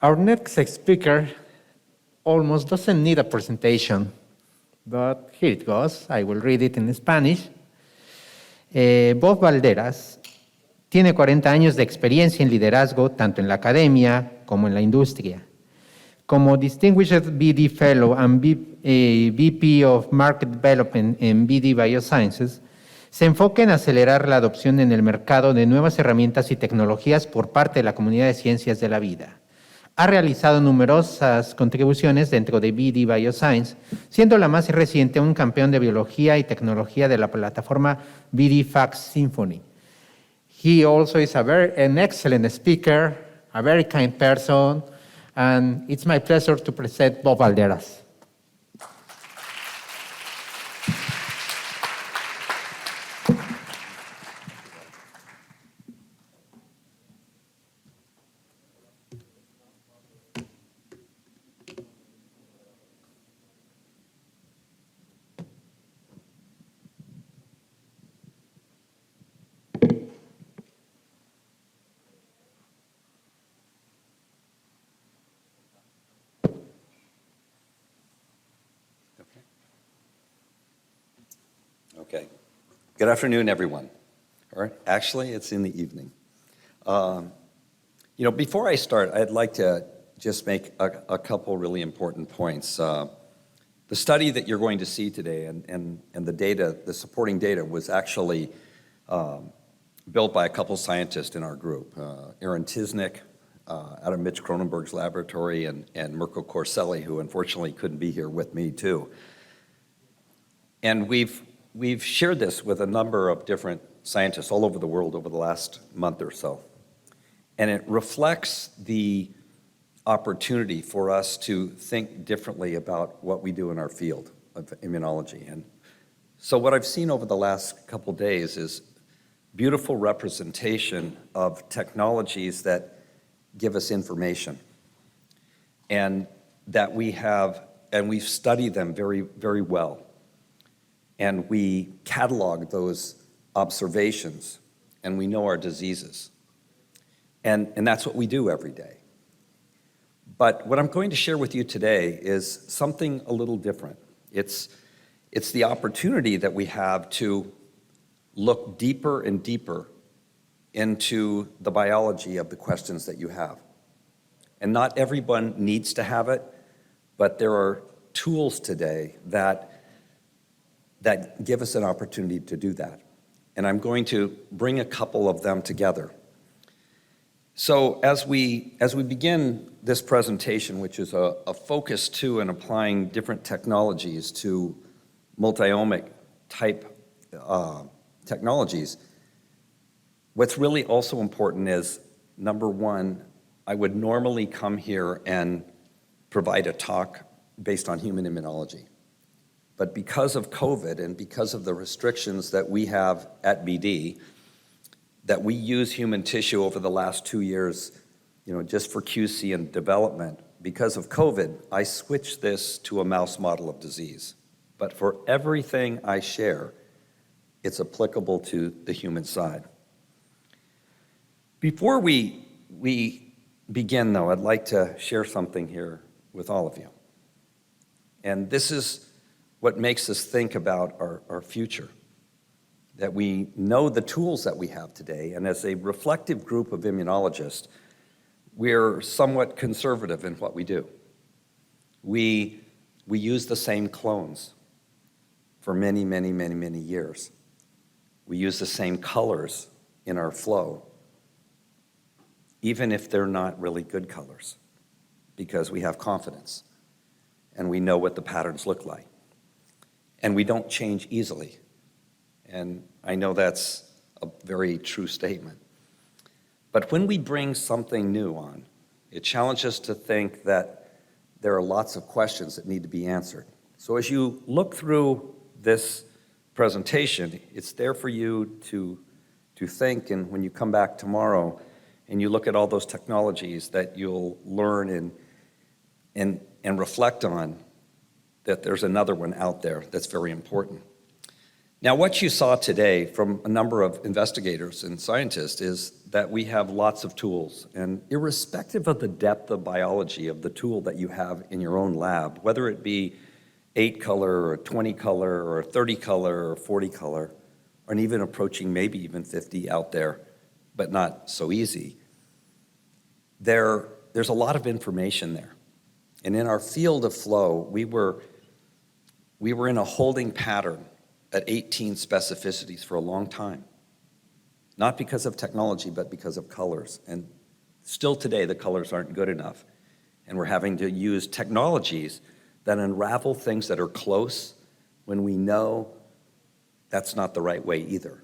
Our next speaker almost doesn't need a presentation, but here it goes. I will read it in Spanish. Bob Valderas tiene 40 años de experiencia en liderazgo tanto en la academia como en la industria. Como Distinguished BD Fellow and VP of Market Development en BD Biosciences, se enfoca en acelerar la adopción en el mercado de nuevas herramientas y tecnologías por parte de la comunidad de ciencias de la vida. Ha realizado numerosas contribuciones dentro de BD Bioscience, siendo la más reciente un campeón de biología y tecnología de la plataforma BD Fax Symphony. He also is an excellent speaker, a very kind person, and it's my pleasure to present Bob Valderas. Okay. Good afternoon, everyone. Or actually, it's in the evening. Before I start, I'd like to just make a couple really important points. The study that you're going to see today and the data, the supporting data, was actually built by a couple scientists in our group, Aaron Tisnick out of Mitch Cronenberg's laboratory and Mirko Corselli, who unfortunately couldn't be here with me too. And we've shared this with a number of different scientists all over the world over the last month or so. And it reflects the opportunity for us to think differently about what we do in our field of immunology. And so what I've seen over the last couple days is beautiful representation of technologies that give us information and that we've studied them very, very well. And we catalog those observations, and we know our diseases. And that's what we do every day. But what I'm going to share with you today is something a little different. It's the opportunity that we have to look deeper and deeper into the biology of the questions that you have. And not everyone needs to have it, but there are tools today that give us an opportunity to do that. And I'm going to bring a couple of them together. So as we begin this presentation, which is a focus to and applying different technologies to multi-omic type technologies, what's really also important is, number one, I would normally come here and provide a talk based on human immunology. But because of COVID and because of the restrictions that we have at BD, that we use human tissue over the last 2 years, just for QC and development, because of COVID, I switched this to a mouse model of disease. But for everything I share, it's applicable to the human side. Before we begin, though, I'd like to share something here with all of you. And this is what makes us think about our future, that we know the tools that we have today, and as a reflective group of immunologists, we're somewhat conservative in what we do. We use the same clones for many, many, many, many years. We use the same colors in our flow, even if they're not really good colors, because we have confidence and we know what the patterns look like. And we don't change easily. And I know that's a very true statement. But when we bring something new on, it challenges us to think that there are lots of questions that need to be answered. So as you look through this presentation, it's there for you to think, and when you come back tomorrow and you look at all those technologies that you'll learn and reflect on, that there's another one out there that's very important. Now, what you saw today from a number of investigators and scientists is that we have lots of tools, and irrespective of the depth of biology of the tool that you have in your own lab, whether it be 8 color or 20 color or 30 color or 40 color, or even approaching maybe even 50 out there, but not so easy, there's a lot of information there. And in our field of flow, we were in a holding pattern at 18 specificities for a long time. Not because of technology, but because of colors. And still today, the colors aren't good enough. And we're having to use technologies that unravel things that are close when we know that's not the right way either.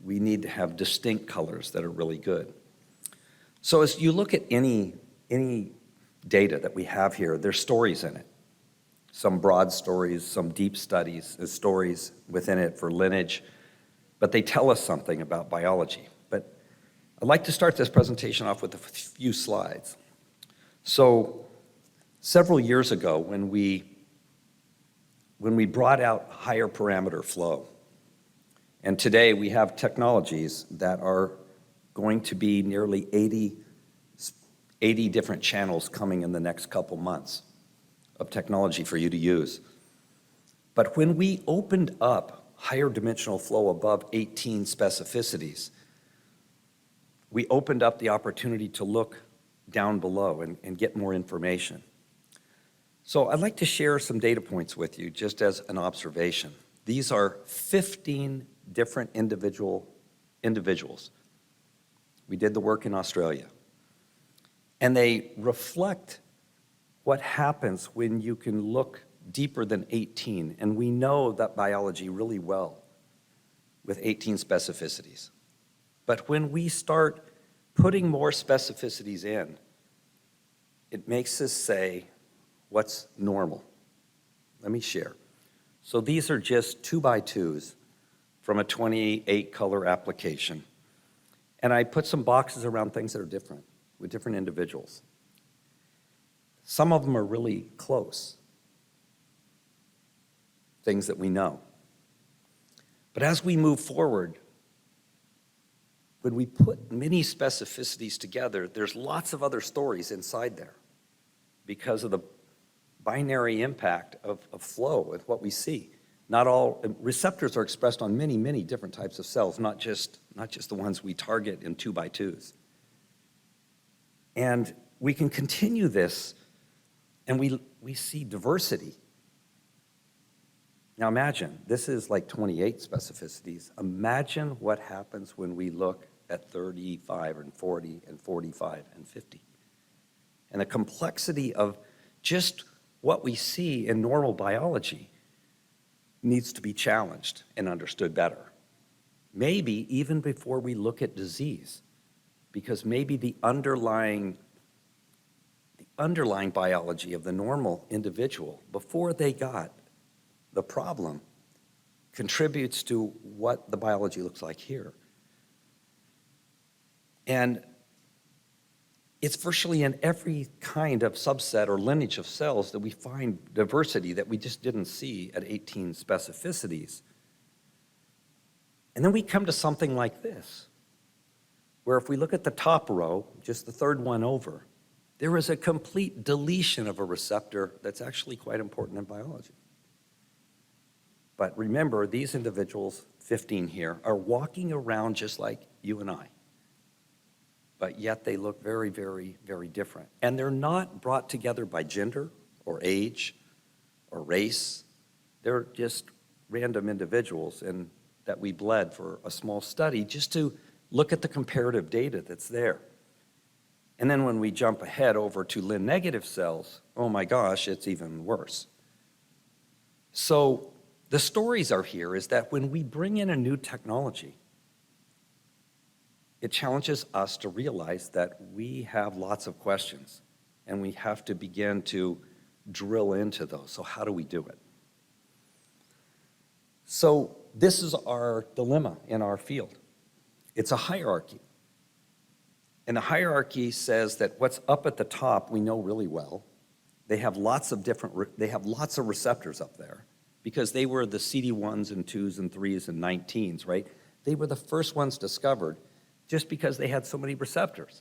We need to have distinct colors that are really good. So as you look at any data that we have here, there's stories in it. Some broad stories, some deep studies, stories within it for lineage, but they tell us something about biology. But I'd like to start this presentation off with a few slides. So several years ago, when we brought out higher parameter flow, and today we have technologies that are going to be nearly 80 different channels coming in the next couple months of technology for you to use. But when we opened up higher dimensional flow above 18 specificities, we opened up the opportunity to look down below and get more information. So I'd like to share some data points with you just as an observation. These are 15 different individuals. We did the work in Australia. And they reflect what happens when you can look deeper than 18. And we know that biology really well with 18 specificities. But when we start putting more specificities in, it makes us say, what's normal? Let me share. So these are just 2x2s from a 28 color application. And I put some boxes around things that are different with different individuals. Some of them are really close, things that we know. But as we move forward, when we put many specificities together, there's lots of other stories inside there because of the binary impact of flow and what we see. Not all receptors are expressed on many, many different types of cells, not just the ones we target in 2x2s. And we can continue this, and we see diversity. Now imagine, this is like 28 specificities. Imagine what happens when we look at 35 and 40 and 45 and 50. And the complexity of just what we see in normal biology needs to be challenged and understood better. Maybe even before we look at disease, because maybe the underlying biology of the normal individual before they got the problem contributes to what the biology looks like here. And it's virtually in every kind of subset or lineage of cells that we find diversity that we just didn't see at 18 specificities. And then we come to something like this, where if we look at the top row, just the third one over, there is a complete deletion of a receptor that's actually quite important in biology. But remember, these individuals, 15 here, are walking around just like you and I. But yet they look very, very, very different. And they're not brought together by gender or age or race. They're just random individuals and that we bled for a small study just to look at the comparative data that's there. And then when we jump ahead over to Lin-negative cells, oh my gosh, it's even worse. So the stories are here is that when we bring in a new technology, it challenges us to realize that we have lots of questions and we have to begin to drill into those. So how do we do it? So this is our dilemma in our field. It's a hierarchy. And the hierarchy says that what's up at the top we know really well. They have lots of receptors up there because they were the CD1s and 2s and 3s and 19s, right? They were the first ones discovered just because they had so many receptors.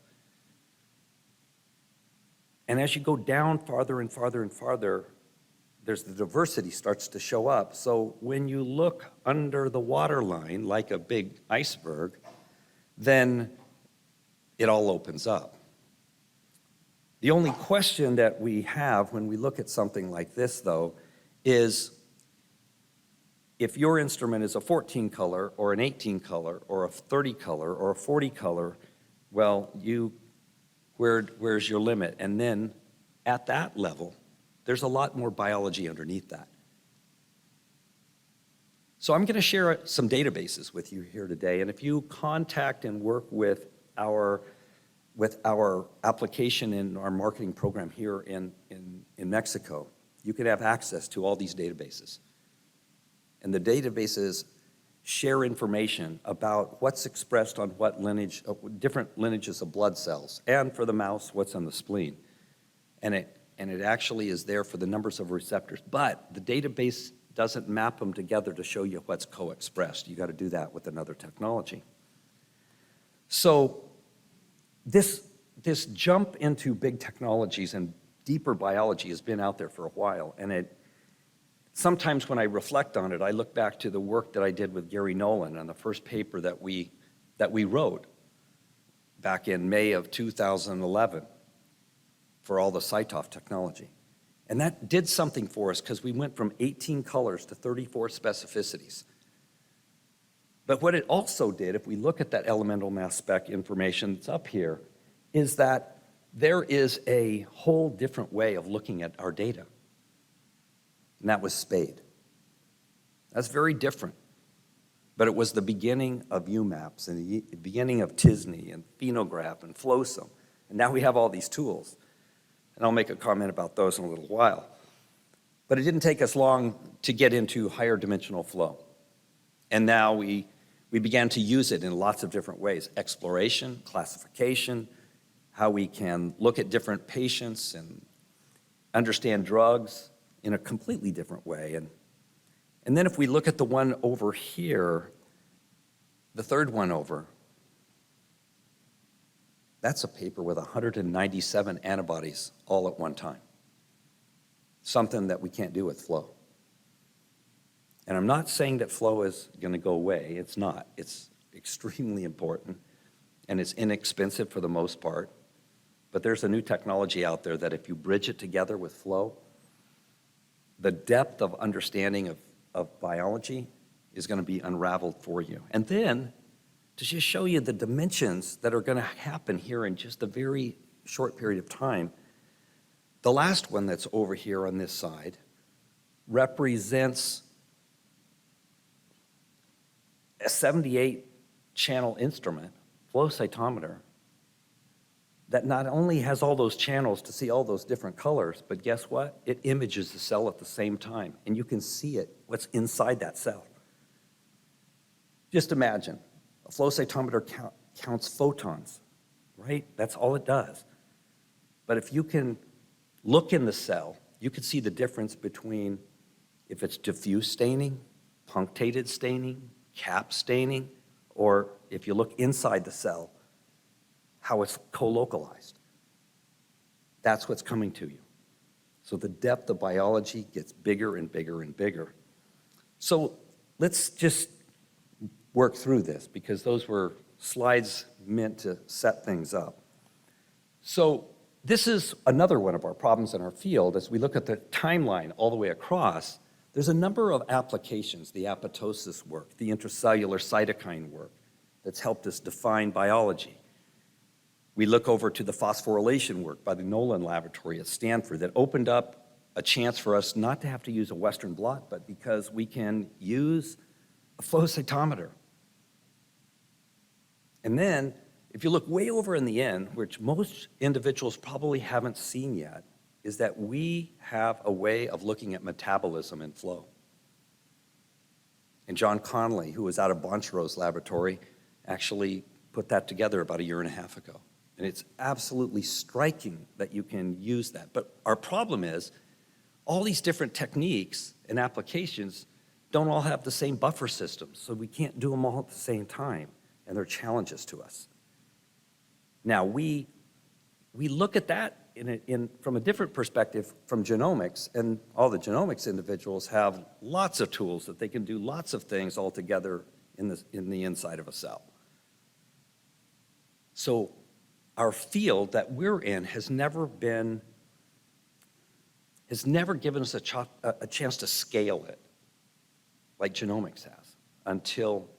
And as you go down farther and farther and farther, there's the diversity starts to show up. So when you look under the waterline like a big iceberg, then it all opens up. The only question that we have when we look at something like this, though, is if your instrument is a 14 color or an 18 color or a 30 color or a 40 color, well, where's your limit? And then at that level, there's a lot more biology underneath that. So I'm going to share some databases with you here today, and if you contact and work with our application in our marketing program here in Mexico, you can have access to all these databases. And the databases share information about what's expressed on what lineage, different lineages of blood cells, and for the mouse, what's on the spleen. And it actually is there for the numbers of receptors, but the database doesn't map them together to show you what's co-expressed. You got to do that with another technology. So this jump into big technologies and deeper biology has been out there for a while, and sometimes when I reflect on it, I look back to the work that I did with Gary Nolan on the first paper that we wrote back in May of 2011 for all the CyTOF technology. And that did something for us because we went from 18 colors to 34 specificities. But what it also did, if we look at that elemental mass spec information that's up here, is that there is a whole different way of looking at our data. And that was SPADE. That's very different. But it was the beginning of UMAPs and the beginning of TISNE and Phenograph and FlowSum. And now we have all these tools. And I'll make a comment about those in a little while. But it didn't take us long to get into higher dimensional flow. And now we began to use it in lots of different ways. Exploration, classification, how we can look at different patients and understand drugs in a completely different way. And then if we look at the one over here, the third one over, that's a paper with 197 antibodies all at one time. Something that we can't do with flow. And I'm not saying that flow is going to go away. It's not. It's extremely important, and it's inexpensive for the most part. But there's a new technology out there that if you bridge it together with flow, the depth of understanding of biology is going to be unraveled for you. And then, to just show you the dimensions that are going to happen here in just a very short period of time, the last one that's over here on this side represents a 78-channel instrument, flow cytometer, that not only has all those channels to see all those different colors, but guess what? It images the cell at the same time, and you can see it, what's inside that cell. Just imagine, a flow cytometer counts photons, right? That's all it does. But if you can look in the cell, you can see the difference between if it's diffuse staining, punctated staining, cap staining, or if you look inside the cell, how it's co-localized. That's what's coming to you. So the depth of biology gets bigger and bigger and bigger. So let's just work through this because those were slides meant to set things up. So this is another one of our problems in our field. As we look at the timeline all the way across, there's a number of applications, the apoptosis work, the intracellular cytokine work that's helped us define biology. We look over to the phosphorylation work by the Nolan Laboratory at Stanford that opened up a chance for us not to have to use a Western blot, but because we can use a flow cytometer. And then, if you look way over in the end, which most individuals probably haven't seen yet, is that we have a way of looking at metabolism and flow. And John Connolly, who was out of Bonchereau's laboratory, actually put that together about 1.5 years ago. And it's absolutely striking that you can use that. But our problem is, all these different techniques and applications don't all have the same buffer systems, so we can't do them all at the same time, and they're challenges to us. Now, we look at that from a different perspective from genomics, and all the genomics individuals have lots of tools that they can do lots of things all together in the inside of a cell. So our field that we're in has never given us a chance to scale it like genomics has until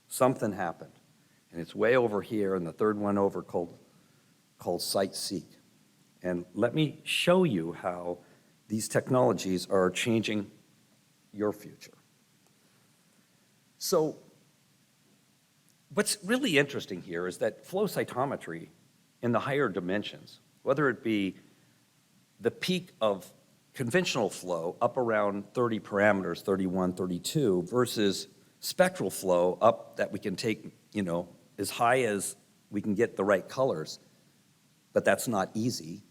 something happened. And it's way over here, and the third one over called CiteSeq. And let me show you how these technologies are changing your future. So what's really interesting here is that flow cytometry in the higher dimensions, whether it be the peak of conventional flow up around 30 parameters, 31, 32, versus spectral flow up that we can take, as high as we can get the right colors, but that's not easy.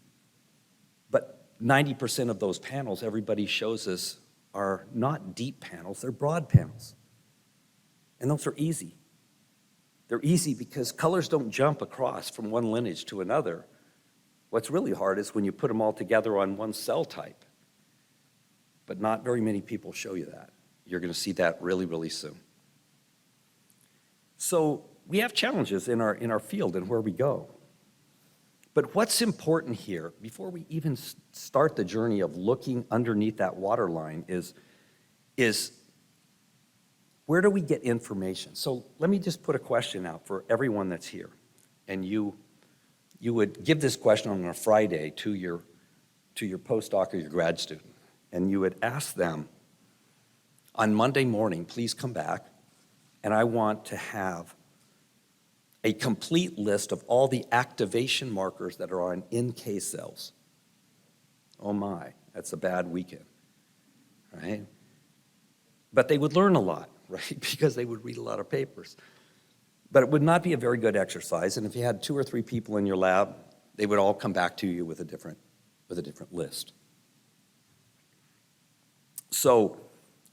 But 90% of those panels everybody shows us are not deep panels, they're broad panels. And those are easy. They're easy because colors don't jump across from one lineage to another. What's really hard is when you put them all together on one cell type. But not very many people show you that. You're going to see that really, really soon. So we have challenges in our field and where we go. But what's important here, before we even start the journey of looking underneath that waterline, is where do we get information? So let me just put a question out for everyone that's here. And you would give this question on a Friday to your postdoc or your grad student. And you would ask them, on Monday morning, please come back, and I want to have a complete list of all the activation markers that are on NK cells. Oh my, that's a bad weekend, right? But they would learn a lot, right? Because they would read a lot of papers. But it would not be a very good exercise, and if you had 2 or 3 people in your lab, they would all come back to you with a different list. So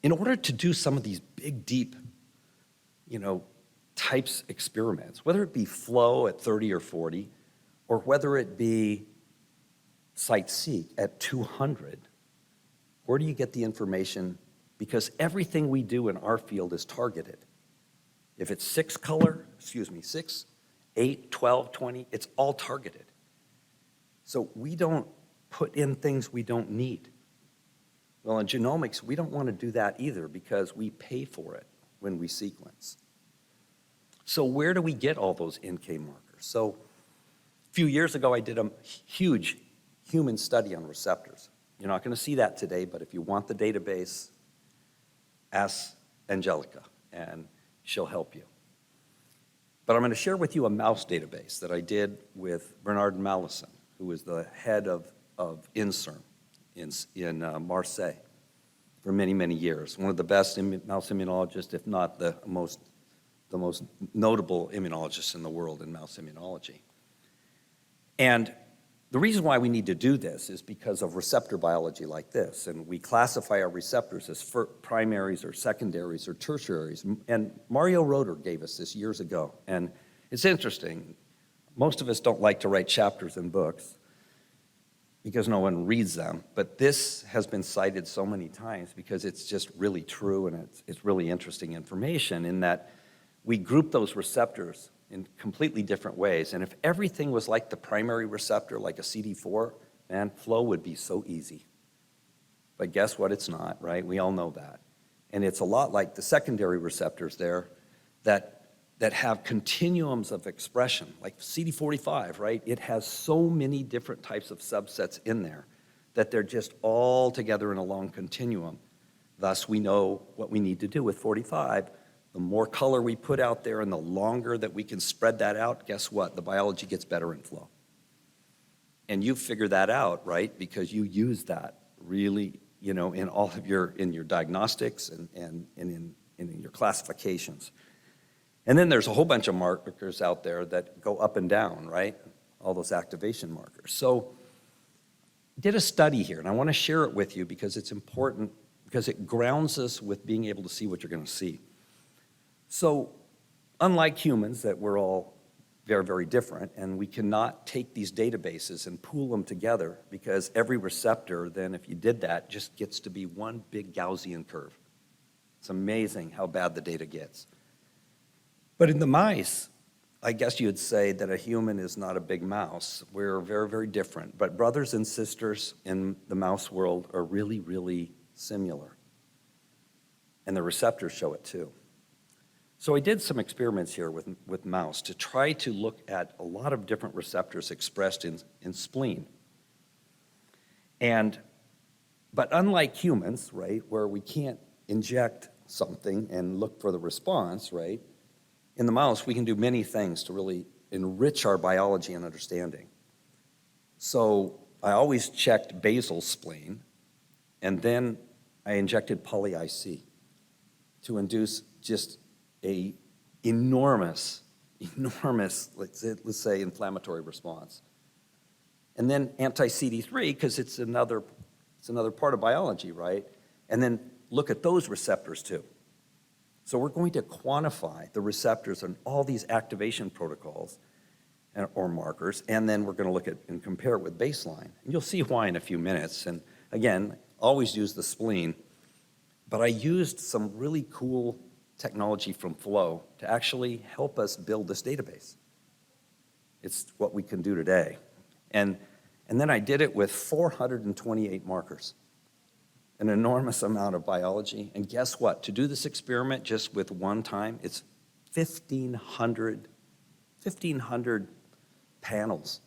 in order to do some of these big, deep, types experiments, whether it be flow at 30 or 40, or whether it be CiteSeq at 200, where do you get the information? Because everything we do in our field is targeted. If it's 6, 8, 12, 20, it's all targeted. So we don't put in things we don't need. Well, in genomics, we don't want to do that either because we pay for it when we sequence. So where do we get all those NK markers? So a few years ago, I did a huge human study on receptors. You're not going to see that today, but if you want the database, ask Angelica, and she'll help you. But I'm going to share with you a mouse database that I did with Bernard Mallison, who is the head of INSERM in Marseille for many, many years. One of the best mouse immunologists, if not the most notable immunologists in the world in mouse immunology. And the reason why we need to do this is because of receptor biology like this. And we classify our receptors as primaries or secondaries or tertiaries. And Mario Roeder gave us this years ago. And it's interesting. Most of us don't like to write chapters in books because no one reads them. But this has been cited so many times because it's just really true and it's really interesting information in that we group those receptors in completely different ways. And if everything was like the primary receptor, like a CD4, man, flow would be so easy. But guess what? It's not, right? We all know that. And it's a lot like the secondary receptors there that have continuums of expression, like CD45, right? It has so many different types of subsets in there that they're just all together in a long continuum. Thus, we know what we need to do with 45. The more color we put out there and the longer that we can spread that out, guess what? The biology gets better in flow. And you figure that out, right? Because you use that really, in all of your diagnostics and in your classifications. And then there's a whole bunch of markers out there that go up and down, right? All those activation markers. So did a study here, and I want to share it with you because it's important, because it grounds us with being able to see what you're going to see. So, unlike humans, that we're all very, very different, and we cannot take these databases and pool them together because every receptor, then if you did that, just gets to be one big Gaussian curve. It's amazing how bad the data gets. But in the mice, I guess you'd say that a human is not a big mouse. We're very, very different. But brothers and sisters in the mouse world are really, really similar. And the receptors show it too. So I did some experiments here with mouse to try to look at a lot of different receptors expressed in spleen. But unlike humans, right, where we can't inject something and look for the response, right, in the mouse, we can do many things to really enrich our biology and understanding. So I always checked basal spleen, and then I injected poly-IC to induce just a enormous, let's say, inflammatory response. And then anti-CD3, because it's another part of biology, right? And then look at those receptors too. So we're going to quantify the receptors and all these activation protocols or markers, and then we're going to look at and compare it with baseline. And you'll see why in a few minutes. And again, always use the spleen, but I used some really cool technology from Flow to actually help us build this database. It's what we can do today. And then I did it with 428 markers. An enormous amount of biology. And guess what? To do this experiment just with one time, it's 1,500 panels.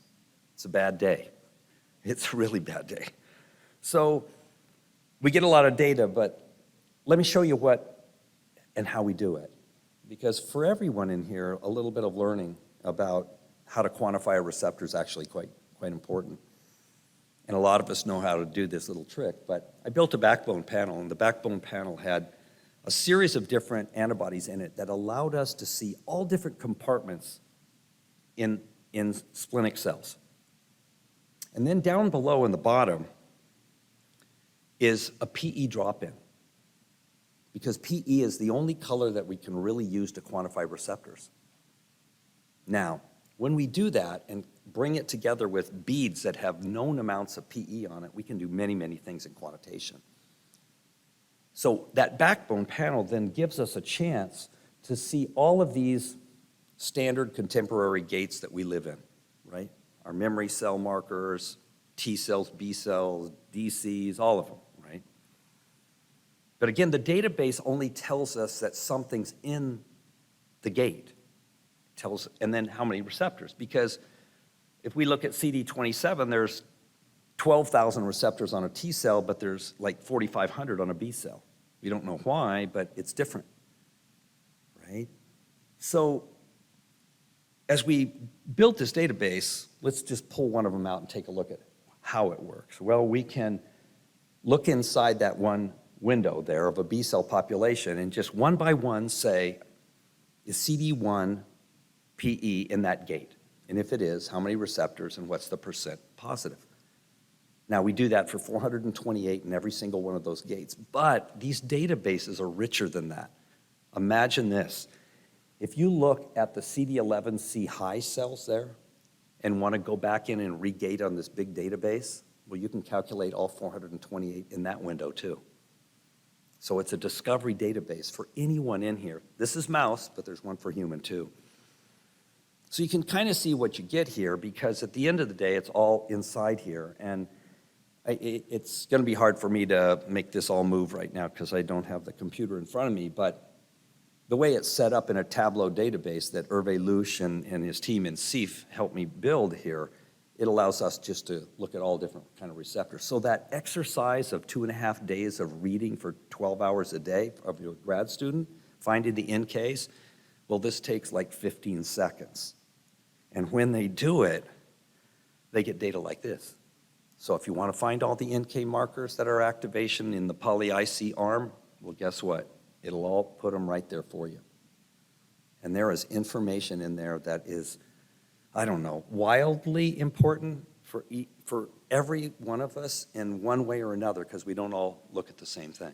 It's a bad day. It's a really bad day. So we get a lot of data, but let me show you what and how we do it. Because for everyone in here, a little bit of learning about how to quantify a receptor is actually quite important. And a lot of us know how to do this little trick, but I built a backbone panel, and the backbone panel had a series of different antibodies in it that allowed us to see all different compartments in splenic cells. And then down below in the bottom is a PE drop-in, because PE is the only color that we can really use to quantify receptors. Now, when we do that and bring it together with beads that have known amounts of PE on it, we can do many, many things in quantitation. So that backbone panel then gives us a chance to see all of these standard contemporary gates that we live in, right? Our memory cell markers, T cells, B cells, DCs, all of them, right? But again, the database only tells us that something's in the gate. And then how many receptors, because if we look at CD27, there's 12,000 receptors on a T cell, but there's like 4,500 on a B cell. We don't know why, but it's different, right? So as we built this database, let's just pull one of them out and take a look at how it works. Well, we can look inside that one window there of a B cell population and just one by one say, is CD1 PE in that gate? And if it is, how many receptors and what's the percent positive? Now, we do that for 428 in every single one of those gates, but these databases are richer than that. Imagine this. If you look at the CD11C high cells there and want to go back in and regate on this big database, well, you can calculate all 428 in that window too. So it's a discovery database for anyone in here. This is mouse, but there's one for human too. So you can kind of see what you get here, because at the end of the day, it's all inside here. And it's going to be hard for me to make this all move right now because I don't have the computer in front of me. But the way it's set up in a Tableau database that Hervé Louche and his team in CIF helped me build here, it allows us just to look at all different kind of receptors. So that exercise of 2.5 days of reading for 12 hours a day of your grad student, finding the NKs, well, this takes like 15 seconds. And when they do it, they get data like this. So if you want to find all the NK markers that are activation in the poly-IC arm, well, guess what? It'll all put them right there for you. And there is information in there that is, I don't know, wildly important. for every one of us in one way or another, because we don't all look at the same thing.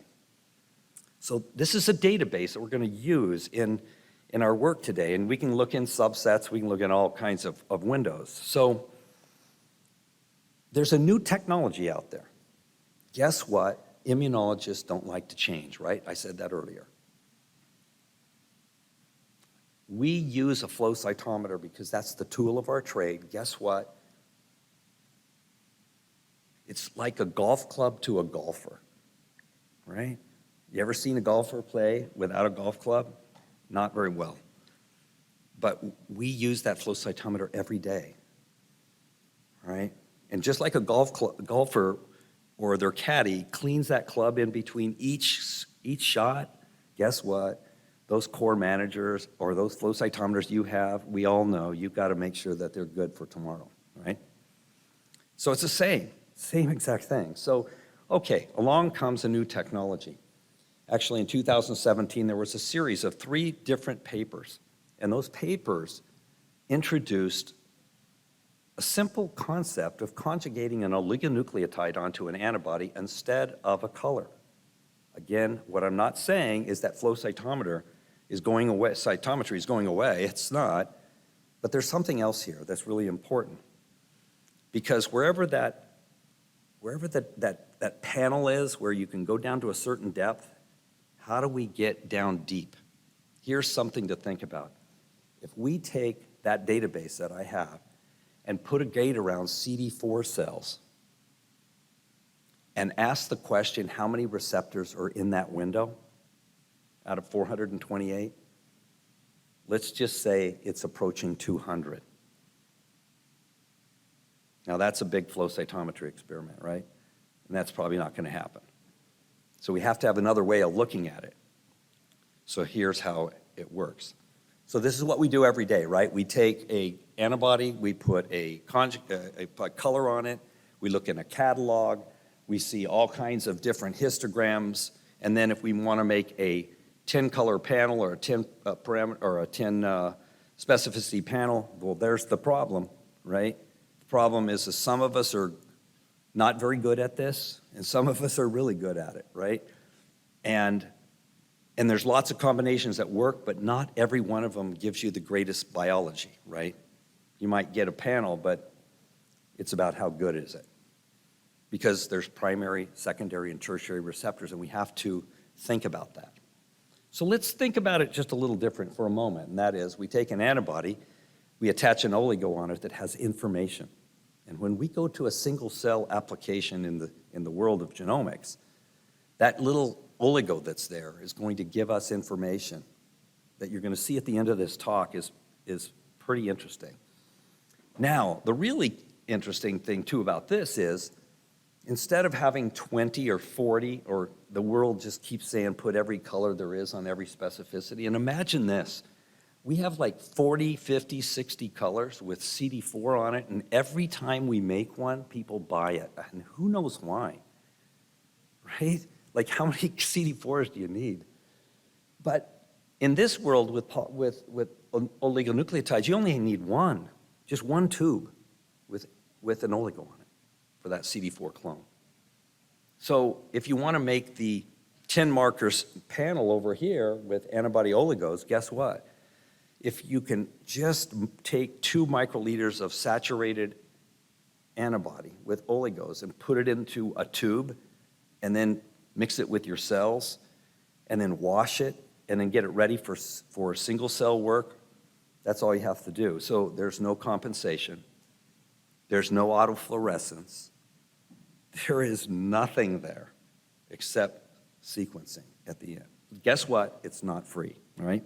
So this is a database that we're going to use in our work today, and we can look in subsets, we can look in all kinds of windows. So there's a new technology out there. Guess what? Immunologists don't like to change, right? I said that earlier. We use a flow cytometer because that's the tool of our trade. Guess what? It's like a golf club to a golfer, right? You ever seen a golfer play without a golf club? Not very well. But we use that flow cytometer every day, right? And just like a golfer or their caddy cleans that club in between each shot, guess what? Those core managers or those flow cytometers you have, we all know you've got to make sure that they're good for tomorrow, right? So it's the same exact thing. So, okay, along comes a new technology. Actually, in 2017, there was a series of 3 different papers, and those papers introduced a simple concept of conjugating an oligonucleotide onto an antibody instead of a color. Again, what I'm not saying is that flow cytometry is going away. It's not. But there's something else here that's really important. Because wherever that panel is, where you can go down to a certain depth, how do we get down deep? Here's something to think about. If we take that database that I have and put a gate around CD4 cells and ask the question, how many receptors are in that window out of 428? Let's just say it's approaching 200. Now that's a big flow cytometry experiment, right? And that's probably not going to happen. So we have to have another way of looking at it. So here's how it works. So this is what we do every day, right? We take an antibody, we put a color on it, we look in a catalog, we see all kinds of different histograms, and then if we want to make a 10-color panel or a 10 parameter or a 10 specificity panel, well, there's the problem, right? The problem is that some of us are not very good at this, and some of us are really good at it, right? And there's lots of combinations that work, but not every one of them gives you the greatest biology, right? You might get a panel, but it's about how good is it? Because there's primary, secondary, and tertiary receptors, and we have to think about that. So let's think about it just a little different for a moment, and that is we take an antibody, we attach an oligo on it that has information. And when we go to a single cell application in the world of genomics, that little oligo that's there is going to give us information that you're going to see at the end of this talk is pretty interesting. Now, the really interesting thing too about this is instead of having 20 or 40, or the world just keeps saying put every color there is on every specificity, and imagine this. We have like 40, 50, 60 colors with CD4 on it, and every time we make one, people buy it. And who knows why, right? Like how many CD4s do you need? But in this world with oligonucleotides, you only need one, just one tube with an oligo on it for that CD4 clone. So if you want to make the 10 markers panel over here with antibody oligos, guess what? If you can just take 2 microliters of saturated antibody with oligos and put it into a tube and then mix it with your cells and then wash it and then get it ready for single cell work, that's all you have to do. So there's no compensation. There's no autofluorescence. There is nothing there except sequencing at the end. Guess what? It's not free, right?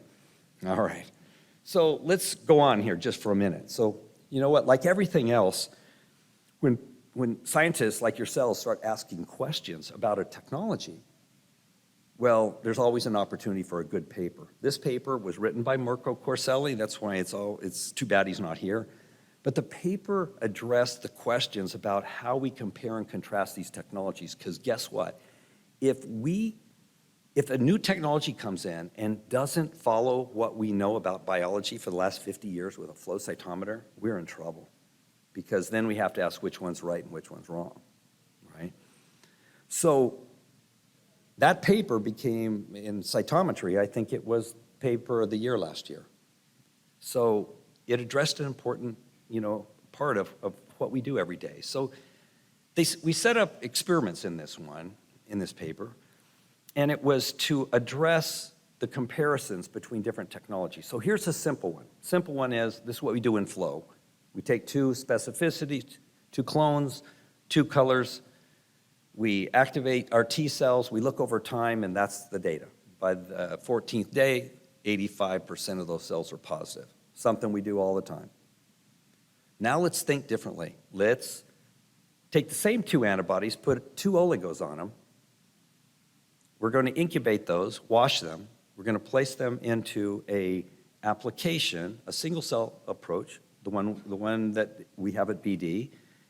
All right. So let's go on here just for a minute. So you know what? Like everything else, when scientists like yourselves start asking questions about a technology, well, there's always an opportunity for a good paper. This paper was written by Mirko Corselli. That's why it's too bad he's not here. But the paper addressed the questions about how we compare and contrast these technologies, because guess what? If a new technology comes in and doesn't follow what we know about biology for the last 50 years with a flow cytometer, we're in trouble. because then we have to ask which one's right and which one's wrong, right? So that paper became, in cytometry, I think it was paper of the year last year. So it addressed an important, part of what we do every day. So we set up experiments in this paper, and it was to address the comparisons between different technologies. So here's a simple one. Simple one is, this is what we do in flow. We take 2 specificities, 2 clones, 2 colors, we activate our T cells, we look over time, and that's the data. By the 14th day, 85% of those cells are positive, something we do all the time. Now let's think differently. Let's take the same 2 antibodies, put 2 oligos on them. We're going to incubate those, wash them. We're going to place them into a application, a single cell approach. The one that we have at BD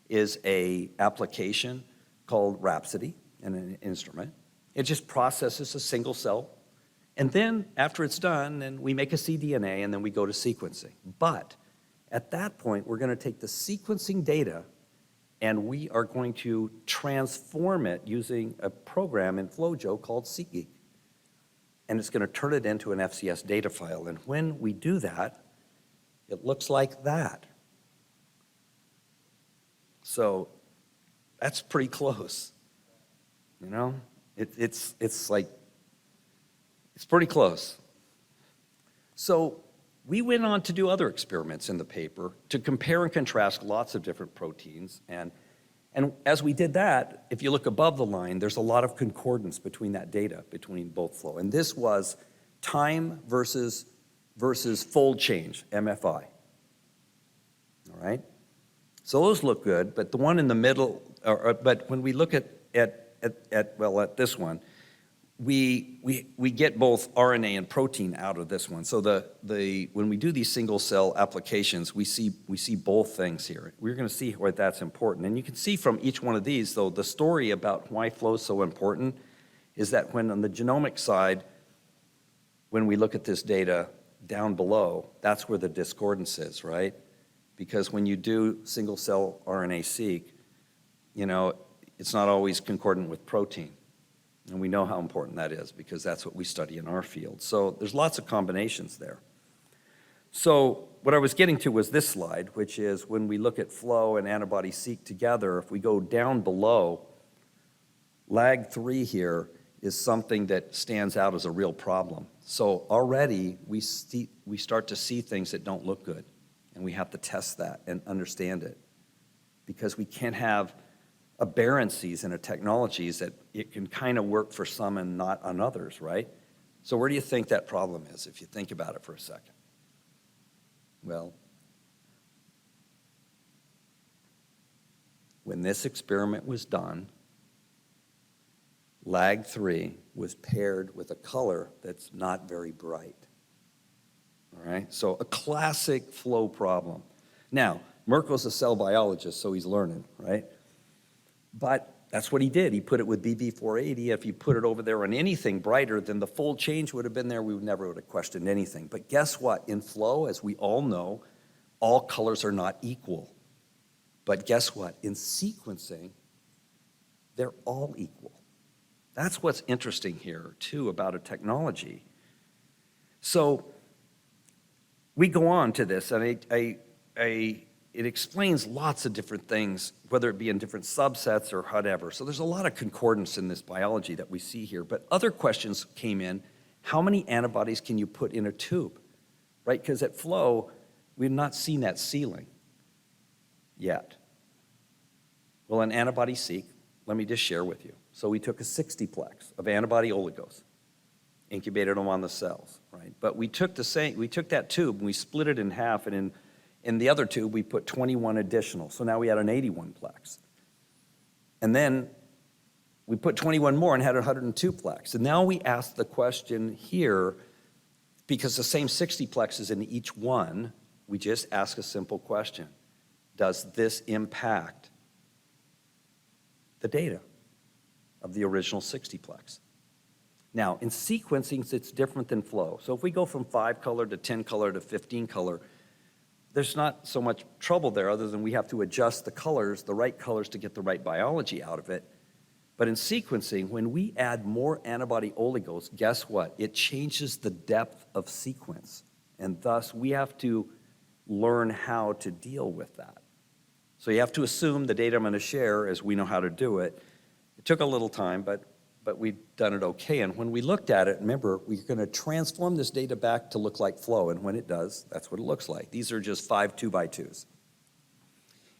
is a application called Rhapsody, and an instrument. It just processes a single cell. And then after it's done, then we make a cDNA, and then we go to sequencing. But at that point, we're going to take the sequencing data, and we are going to transform it using a program in FlowJo called SeqGeek. And it's going to turn it into an FCS data file. And when we do that, it looks like that. So that's pretty close. It's pretty close. So we went on to do other experiments in the paper to compare and contrast lots of different proteins. And as we did that, if you look above the line, there's a lot of concordance between that data, between both flow. And this was time versus fold change, MFI. All right? So those look good, but the one in the middle, but when we look at this one, we get both RNA and protein out of this one. So when we do these single cell applications, we see both things here. We're going to see why that's important. And you can see from each one of these, though, the story about why flow is so important is that when on the genomic side, when we look at this data down below, that's where the discordance is, right? Because when you do single cell RNA-seq, it's not always concordant with protein. And we know how important that is because that's what we study in our field. So there's lots of combinations there. So what I was getting to was this slide, which is when we look at flow and antibody-seq together, if we go down below, LAG3 here is something that stands out as a real problem. So already we start to see things that don't look good, and we have to test that and understand it because we can't have aberrancies in a technologies that it can kind of work for some and not on others, right? So where do you think that problem is if you think about it for a second? Well, when this experiment was done, LAG3 was paired with a color that's not very bright. All right, so a classic flow problem. Now, Mirko's a cell biologist, so he's learning, right? But that's what he did. He put it with BB480. If you put it over there on anything brighter, then the fold change would have been there. We would never have questioned anything. But guess what? In flow, as we all know, all colors are not equal. But guess what? In sequencing, they're all equal. That's what's interesting here, too, about a technology. So we go on to this, and it explains lots of different things, whether it be in different subsets or whatever. So there's a lot of concordance in this biology that we see here. But other questions came in. How many antibodies can you put in a tube, right? Because at flow, we've not seen that ceiling yet. Well, in antibody-seq, let me just share with you. So we took a 60-plex of antibody oligos, incubated them on the cells, right? But we took that tube and we split it in half, and in the other tube, we put 21 additional. So now we had an 81-plex. And then we put 21 more and had a 102-plex. And now we ask the question here, because the same 60-plex is in each one, we just ask a simple question. Does this impact the data of the original 60-plex? Now, in sequencing, it's different than flow. So if we go from 5-color to 10-color to 15-color, there's not so much trouble there other than we have to adjust the colors, the right colors to get the right biology out of it. But in sequencing, when we add more antibody oligos, guess what? It changes the depth of sequence. And thus, we have to learn how to deal with that. So you have to assume the data I'm going to share as we know how to do it. It took a little time, but we've done it okay. And when we looked at it, remember, we're going to transform this data back to look like flow. And when it does, that's what it looks like. These are just 5 2x2s.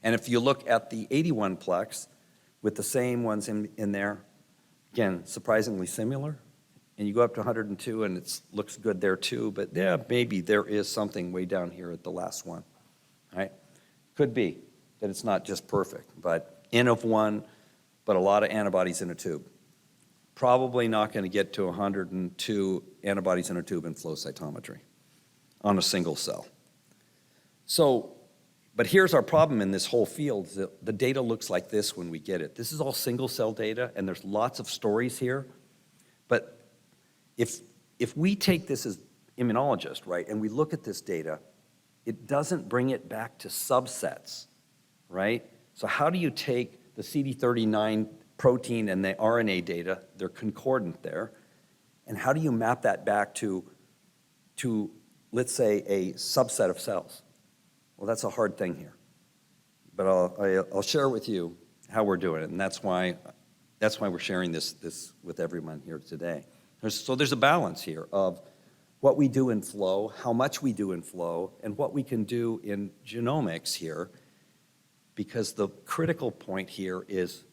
And if you look at the 81-plex with the same ones in there, again, surprisingly similar. And you go up to 102 and it looks good there too. But yeah, maybe there is something way down here at the last one. All right? Could be that it's not just perfect, but N of 1, but a lot of antibodies in a tube. Probably not going to get to 102 antibodies in a tube in flow cytometry on a single cell. So, but here's our problem in this whole field. The data looks like this when we get it. This is all single cell data, and there's lots of stories here. But if we take this as immunologists, right, and we look at this data, it doesn't bring it back to subsets, right? So how do you take the CD39 protein and the RNA data, they're concordant there, and how do you map that back to let's say, a subset of cells? Well, that's a hard thing here. But I'll share with you how we're doing it, and that's why we're sharing this with everyone here today. So there's a balance here of what we do in flow, how much we do in flow, and what we can do in genomics here, because the critical point here is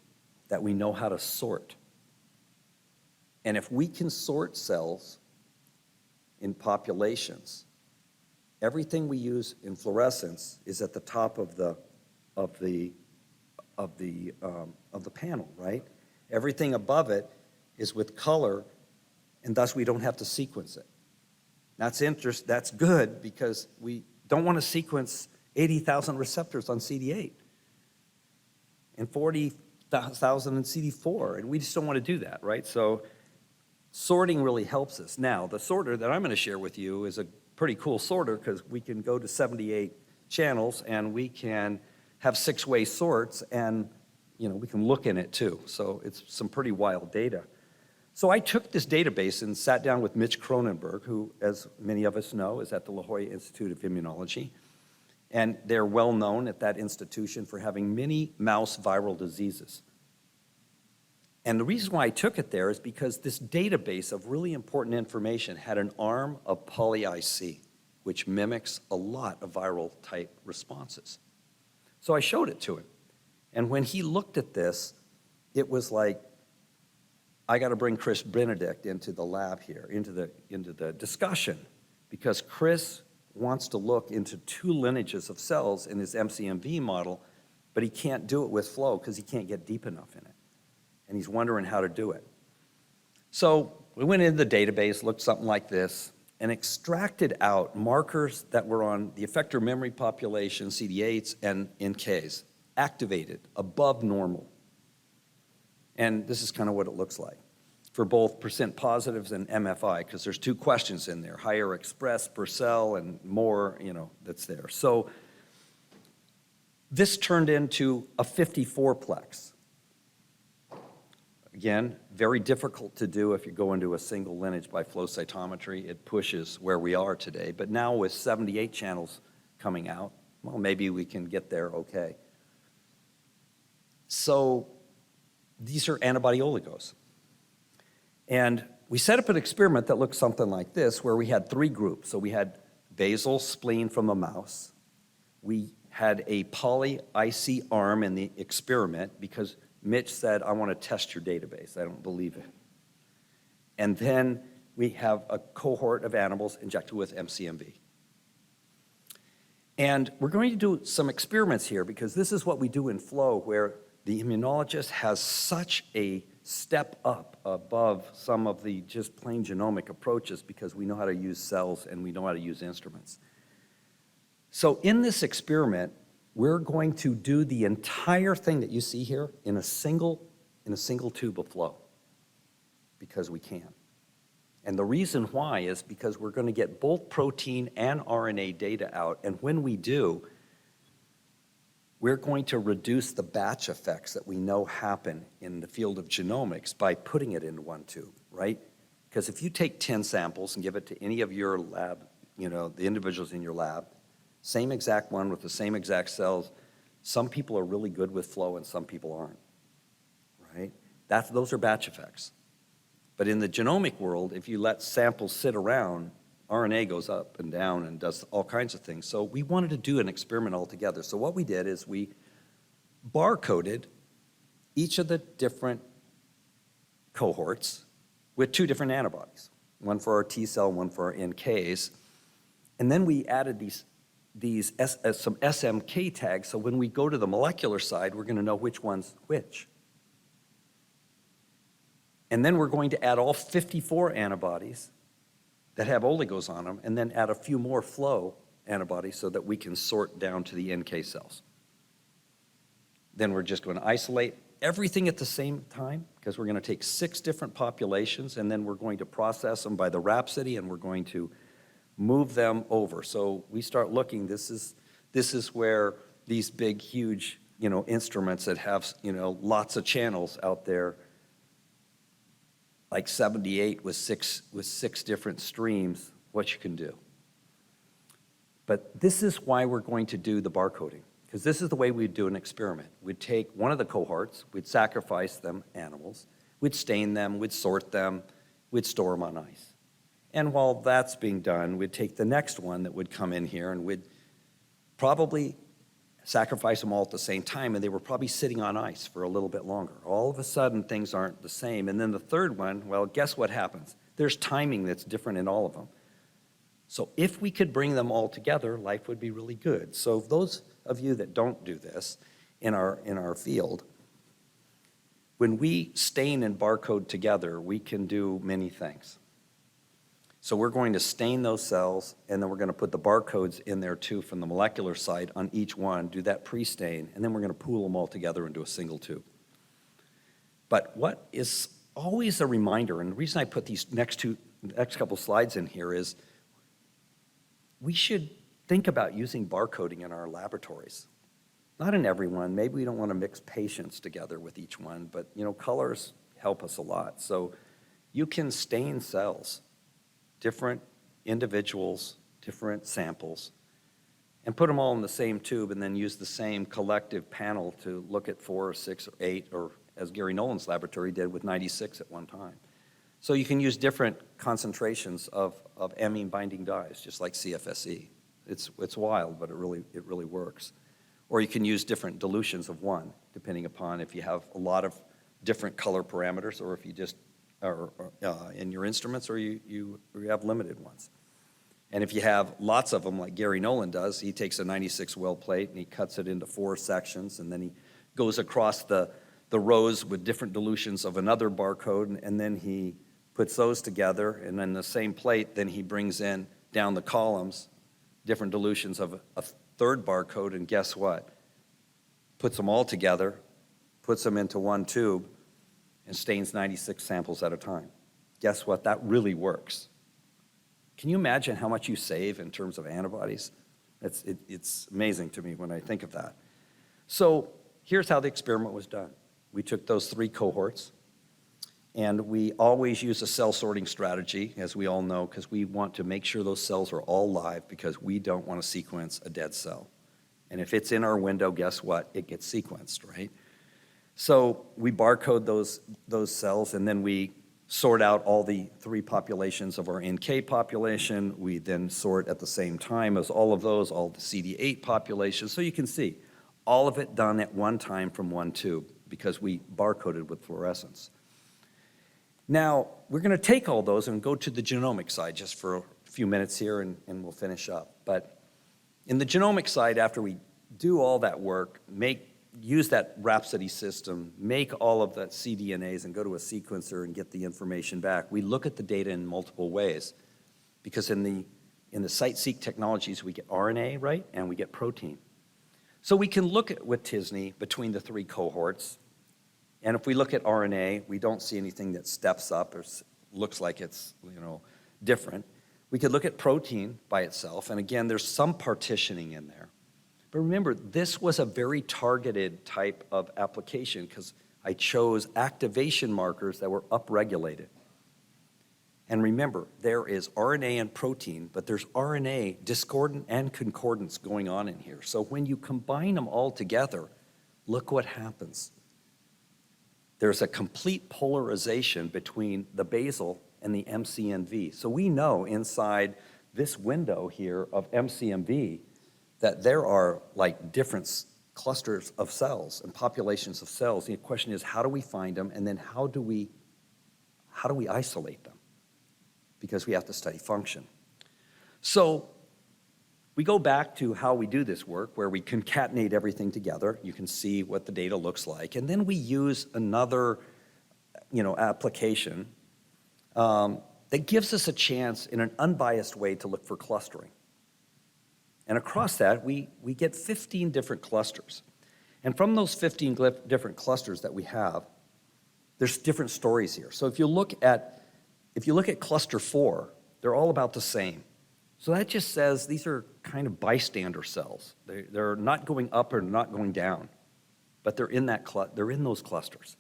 that we know how to sort. And if we can sort cells in populations, everything we use in fluorescence is at the top of the panel, right? Everything above it is with color, and thus we don't have to sequence it. That's good because we don't want to sequence 80,000 receptors on CD8 and 40,000 in CD4, and we just don't want to do that, right? So sorting really helps us. Now, the sorter that I'm going to share with you is a pretty cool sorter because we can go to 78 channels and we can have 6-way sorts, and we can look in it too. So it's some pretty wild data. So I took this database and sat down with Mitch Cronenberg, who, as many of us know, is at the La Jolla Institute of Immunology. And they're well known at that institution for having many mouse viral diseases. And the reason why I took it there is because this database of really important information had an arm of poly-IC, which mimics a lot of viral type responses. So I showed it to him. And when he looked at this, it was like, I got to bring Chris Benedict into the lab here, into the discussion, because Chris wants to look into 2 lineages of cells in his MCMV model, but he can't do it with flow because he can't get deep enough in it. And he's wondering how to do it. So we went into the database, looked something like this, and extracted out markers that were on the effector memory population, CD8s and NKs, activated above normal. And this is kind of what it looks like for both percent positives and MFI, because there's 2 questions in there, higher expressed per cell and more, that's there. So this turned into a 54-plex. Again, very difficult to do if you go into a single lineage by flow cytometry. It pushes where we are today. But now with 78 channels coming out, well, maybe we can get there okay. So these are antibody oligos. And we set up an experiment that looked something like this, where we had 3 groups. So we had basal spleen from a mouse. We had a poly-IC arm in the experiment because Mitch said, I want to test your database. I don't believe it. And then we have a cohort of animals injected with MCMV. And we're going to do some experiments here because this is what we do in flow, where the immunologist has such a step up above some of the just plain genomic approaches because we know how to use cells and we know how to use instruments. So in this experiment, we're going to do the entire thing that you see here in a single tube of flow because we can. And the reason why is because we're going to get both protein and RNA data out, and when we do, we're going to reduce the batch effects that we know happen in the field of genomics by putting it into one tube, right? Because if you take 10 samples and give it to any of your lab, the individuals in your lab, same exact one with the same exact cells, some people are really good with flow and some people aren't, right? Those are batch effects. But in the genomic world, if you let samples sit around, RNA goes up and down and does all kinds of things. So we wanted to do an experiment altogether. So what we did is we barcoded each of the different cohorts with 2 different antibodies, one for our T cell, one for our NKs. And then we added some SMK tags, so when we go to the molecular side, we're going to know which one's which. And then we're going to add all 54 antibodies that have oligos on them, and then add a few more flow antibodies so that we can sort down to the NK cells. Then we're just going to isolate everything at the same time, because we're going to take 6 different populations, and then we're going to process them by the Rhapsody, and we're going to move them over. So we start looking, this is where these big, huge, instruments that have, lots of channels out there, like 78 with six different streams, what you can do. But this is why we're going to do the barcoding, because this is the way we'd do an experiment. We'd take one of the cohorts, we'd sacrifice them animals, we'd stain them, we'd sort them, we'd store them on ice. And while that's being done, we'd take the next one that would come in here and we'd probably sacrifice them all at the same time, and they were probably sitting on ice for a little bit longer. All of a sudden, things aren't the same. And then the third one, well, guess what happens? There's timing that's different in all of them. So if we could bring them all together, life would be really good. So those of you that don't do this in our field, when we stain and barcode together, we can do many things. So we're going to stain those cells, and then we're going to put the barcodes in there too from the molecular side on each one, do that pre-stain, and then we're going to pool them all together into a single tube. But what is always a reminder, and the reason I put these next couple slides in here is we should think about using barcoding in our laboratories. Not in everyone. Maybe we don't want to mix patients together with each one, but colors help us a lot. So you can stain cells, different individuals, different samples, and put them all in the same tube and then use the same collective panel to look at 4 or 6 or 8, or as Gary Nolan's laboratory did with 96 at one time. So you can use different concentrations of amine binding dyes, just like CFSE. It's wild, but it really works. Or you can use different dilutions of one, depending upon if you have a lot of different color parameters, or if you just are in your instruments, or you have limited ones. And if you have lots of them, like Gary Nolan does, he takes a 96 well plate and he cuts it into 4 sections, and then he goes across the rows with different dilutions of another barcode, and then he puts those together, and then the same plate, then he brings in down the columns different dilutions of a third barcode, and guess what? Puts them all together, puts them into one tube, and stains 96 samples at a time. Guess what? That really works. Can you imagine how much you save in terms of antibodies? It's amazing to me when I think of that. So here's how the experiment was done. We took those 3 cohorts, and we always use a cell sorting strategy, as we all know, because we want to make sure those cells are all live, because we don't want to sequence a dead cell. And if it's in our window, guess what? It gets sequenced, right? So we barcode those cells, and then we sort out all the 3 populations of our NK population. We then sort at the same time as all of those, all the CD8 populations. So you can see all of it done at one time from one tube, because we barcoded with fluorescence. Now, we're going to take all those and go to the genomic side just for a few minutes here, and we'll finish up. But in the genomic side, after we do all that work, use that Rhapsody system, make all of that cDNAs and go to a sequencer and get the information back, we look at the data in multiple ways. Because in the CiteSeq technologies, we get RNA, right? And we get protein. So we can look at, with t-SNE between the 3 cohorts. And if we look at RNA, we don't see anything that steps up or looks like it's, different. We could look at protein by itself, and again, there's some partitioning in there. But remember, this was a very targeted type of application because I chose activation markers that were upregulated. And remember, there is RNA and protein, but there's RNA discordant and concordance going on in here. So when you combine them all together, look what happens. There's a complete polarization between the basal and the MCMV. So we know inside this window here of MCMV that there are like different clusters of cells and populations of cells. The question is, how do we find them, and then how do we isolate them? Because we have to study function. So we go back to how we do this work, where we concatenate everything together. You can see what the data looks like. And then we use another application that gives us a chance in an unbiased way to look for clustering. And across that, we get 15 different clusters. And from those 15 different clusters that we have, there's different stories here. So if you look at cluster 4, they're all about the same. So that just says these are kind of bystander cells. They're not going up or not going down, but they're in those clusters.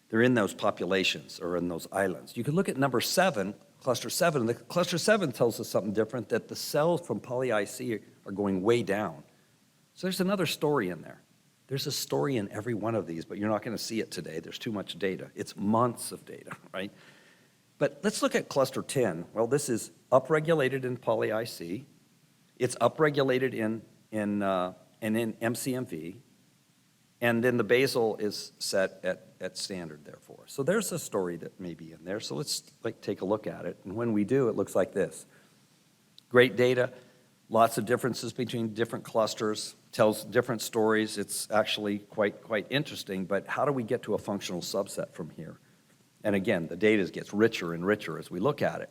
They're in those populations or in those islands. You can look at number 7, cluster 7. The cluster 7 tells us something different, that the cells from poly-IC are going way down. So there's another story in there. There's a story in every one of these, but you're not going to see it today. There's too much data. It's months of data, right? But let's look at cluster 10. Well, this is upregulated in poly-IC. It's upregulated in MCMV. And then the basal is set at standard, therefore. So there's a story that may be in there. So let's take a look at it. And when we do, it looks like this. Great data, lots of differences between different clusters, tells different stories. It's actually quite interesting, but how do we get to a functional subset from here? And again, the data gets richer and richer as we look at it.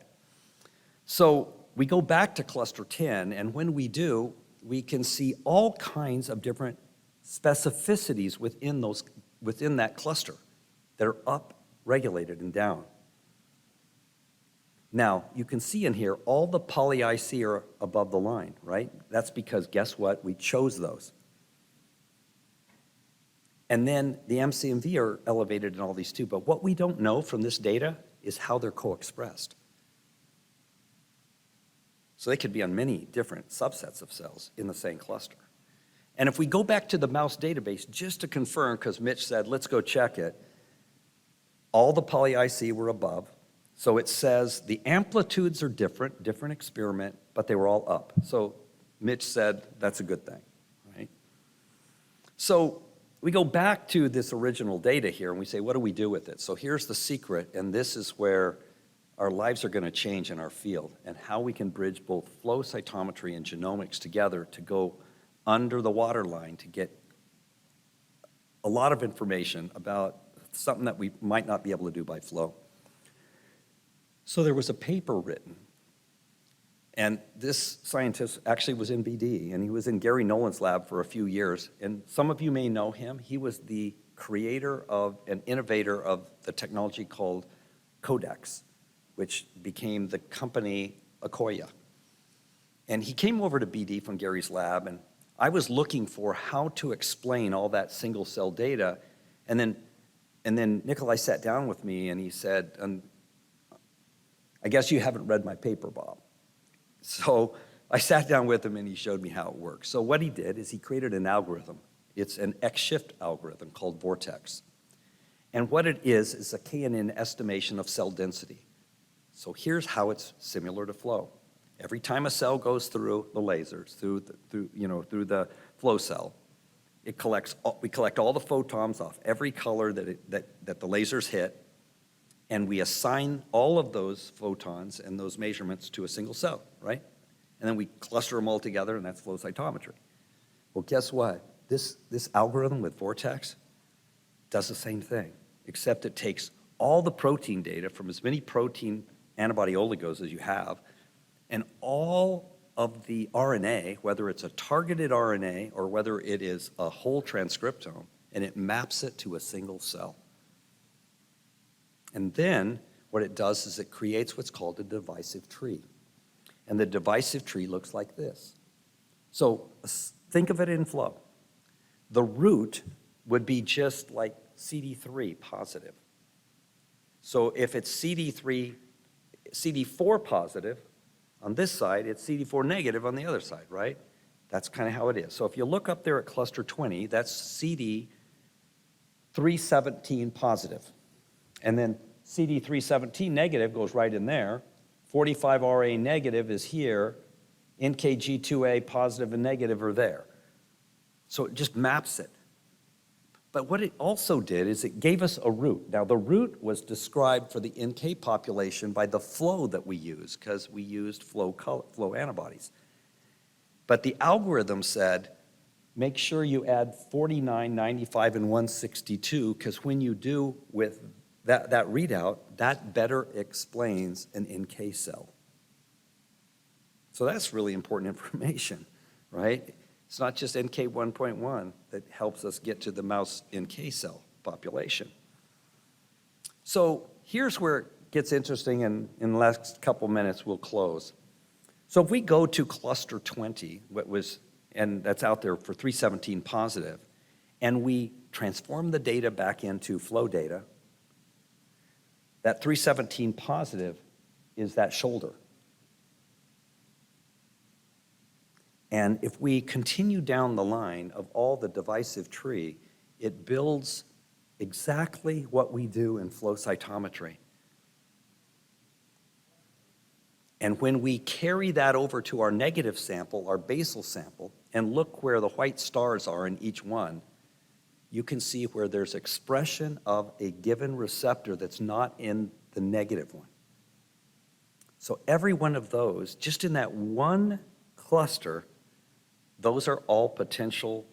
So we go back to cluster 10, and when we do, we can see all kinds of different specificities within that cluster that are up, regulated, and down. Now, you can see in here, all the poly-IC are above the line, right? That's because, guess what? We chose those. And then the MCMV are elevated in all these too. But what we don't know from this data is how they're co-expressed. So they could be on many different subsets of cells in the same cluster. And if we go back to the mouse database, just to confirm, because Mitch said, let's go check it, all the poly-IC were above. So it says the amplitudes are different experiment, but they were all up. So Mitch said, that's a good thing, right? So we go back to this original data here, and we say, what do we do with it? So here's the secret, and this is where our lives are going to change in our field, and how we can bridge both flow cytometry and genomics together to go under the waterline to get a lot of information about something that we might not be able to do by flow. So there was a paper written, and this scientist actually was in BD, and he was in Gary Nolan's lab for a few years, and some of you may know him. He was the creator of and innovator of the technology called Codex, which became the company Akoya. And he came over to BD from Gary's lab, and I was looking for how to explain all that single cell data, and then Nikolai sat down with me and he said, I guess you haven't read my paper, Bob. So I sat down with him and he showed me how it works. So what he did is he created an algorithm. It's an X-shift algorithm called Vortex. And what it is a KNN estimation of cell density. So here's how it's similar to flow. Every time a cell goes through the lasers, through the flow cell, we collect all the photons off every color that the lasers hit, and we assign all of those photons and those measurements to a single cell, right? And then we cluster them all together, and that's flow cytometry. Well, guess what? This algorithm with Vortex does the same thing, except it takes all the protein data from as many protein antibody oligos as you have, and all of the RNA, whether it's a targeted RNA or whether it is a whole transcriptome, and it maps it to a single cell. And then what it does is it creates what's called a divisive tree. And the divisive tree looks like this. So think of it in flow. The root would be just like CD3 positive. So if it's CD4 positive on this side, it's CD4 negative on the other side, right? That's kind of how it is. So if you look up there at cluster 20, that's CD317 positive. And then CD317 negative goes right in there. 45RA negative is here. NKG2A positive and negative are there. So it just maps it. But what it also did is it gave us a root. Now, the root was described for the NK population by the flow that we use, because we used flow antibodies. But the algorithm said, make sure you add 49, 95, and 162, because when you do with that readout, that better explains an NK cell. So that's really important information, right? It's not just NK 1.1 that helps us get to the mouse NK cell population. So here's where it gets interesting, and in the last couple minutes we'll close. So if we go to cluster 20, and that's out there for 317 positive, and we transform the data back into flow data, that 317 positive is that shoulder. And if we continue down the line of all the divisive tree, it builds exactly what we do in flow cytometry. And when we carry that over to our negative sample, our basal sample, and look where the white stars are in each one, you can see where there's expression of a given receptor that's not in the negative one. So every one of those, just in that one cluster, those are all potential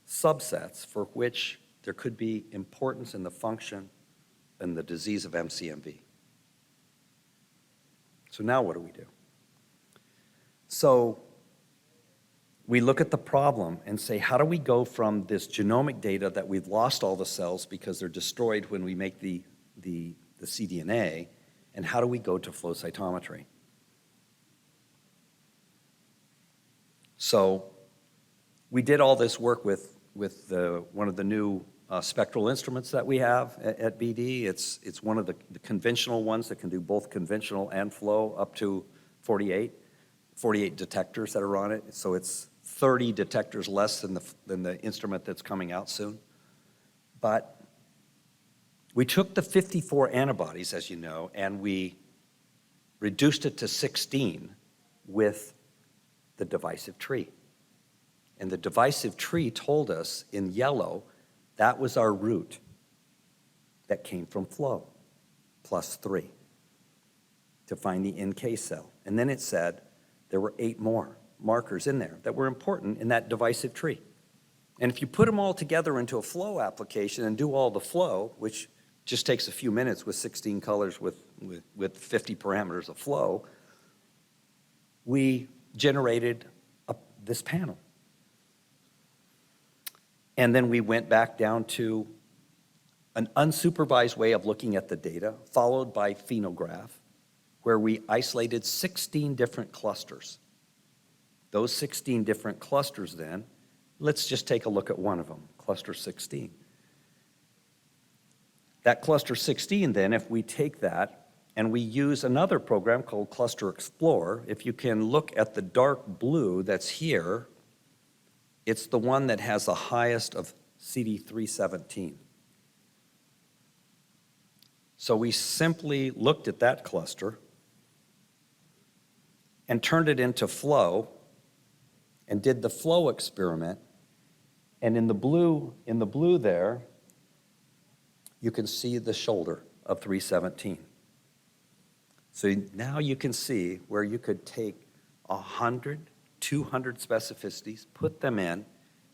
subsets for which there could be importance in the function and the disease of MCMV. So now what do we do? So we look at the problem and say, how do we go from this genomic data that we've lost all the cells because they're destroyed when we make the cDNA, and how do we go to flow cytometry? So we did all this work with one of the new spectral instruments that we have at BD. It's one of the conventional ones that can do both conventional and flow, up to 48 detectors that are on it. So it's 30 detectors less than the instrument that's coming out soon. But we took the 54 antibodies, as you know, and we reduced it to 16 with the divisive tree. And the divisive tree told us in yellow that was our root that came from flow, +3, to find the NK cell. And then it said there were 8 more markers in there that were important in that divisive tree. And if you put them all together into a flow application and do all the flow, which just takes a few minutes with 16 colors with 50 parameters of flow, we generated this panel. And then we went back down to an unsupervised way of looking at the data, followed by phenograph, where we isolated 16 different clusters. Those 16 different clusters then, let's just take a look at one of them, cluster 16. That cluster 16 then, if we take that and we use another program called Cluster Explorer, if you can look at the dark blue that's here, it's the one that has the highest of CD317. So we simply looked at that cluster and turned it into flow and did the flow experiment. And in the blue there, you can see the shoulder of 317. So now you can see where you could take 100, 200 specificities, put them in,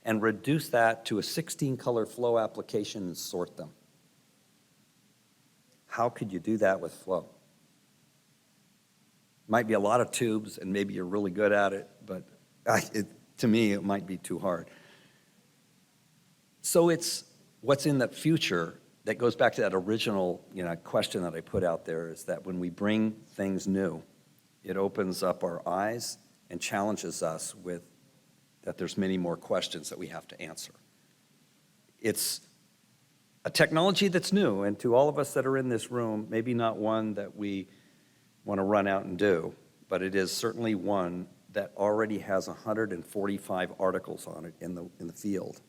and reduce that to a 16-color flow application and sort them. How could you do that with flow? Might be a lot of tubes, and maybe you're really good at it, but to me, it might be too hard. So it's what's in the future that goes back to that original question that I put out there, is that when we bring things new, it opens up our eyes and challenges us with that there's many more questions that we have to answer. It's a technology that's new, and to all of us that are in this room, maybe not one that we want to run out and do, but it is certainly one that already has 145 articles on it in the field.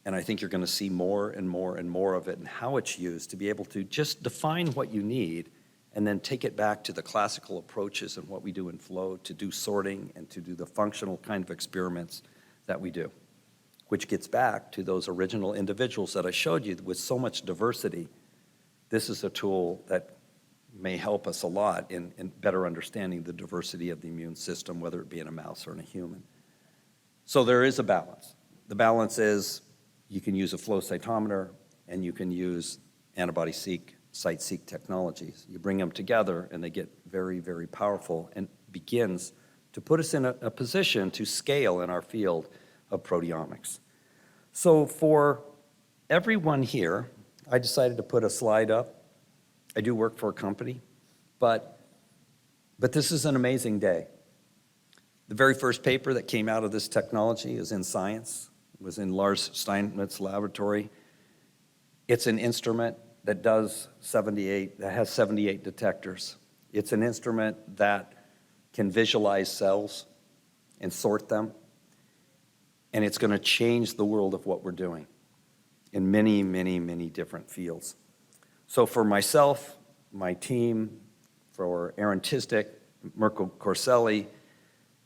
And I think you're going to see more and more and more of it, and how it's used to be able to just define what you need and then take it back to the classical approaches and what we do in flow to do sorting and to do the functional kind of experiments that we do, which gets back to those original individuals that I showed you with so much diversity. This is a tool that may help us a lot in better understanding the diversity of the immune system, whether it be in a mouse or in a human. So there is a balance. The balance is you can use a flow cytometer and you can use antibody-seq, site-seq technologies. You bring them together and they get very, very powerful, and begins to put us in a position to scale in our field of proteomics. So for everyone here, I decided to put a slide up. I do work for a company, but this is an amazing day. The very first paper that came out of this technology is in Science. It was in Lars Steinmetz' laboratory. It's an instrument that has 78 detectors. It's an instrument that can visualize cells and sort them. And it's going to change the world of what we're doing in many, many, many different fields. So for myself, my team, for Aaron Tisdek, Mirko Corselli,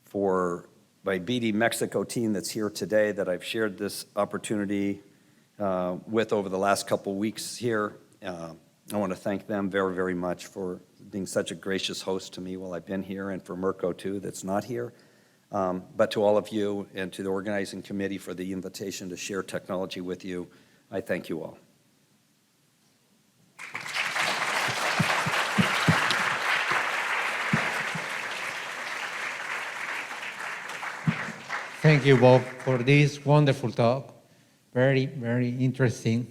for my BD Mexico team that's here today that I've shared this opportunity with over the last couple weeks here, I want to thank them very, very much for being such a gracious host to me while I've been here, and for Mirko too, that's not here. But to all of you and to the organizing committee for the invitation to share technology with you, I thank you all. Thank you, Bob, for this wonderful talk. Very, very interesting.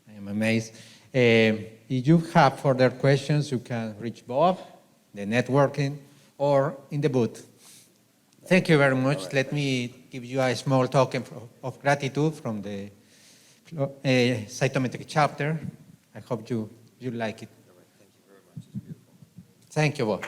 I am amazed. If you have further questions, you can reach Bob, the networking, or in the booth. Thank you very much. Let me give you a small token of gratitude from the cytometric chapter. I hope you like it. Thank you very much. It's beautiful. Thank you, Bob.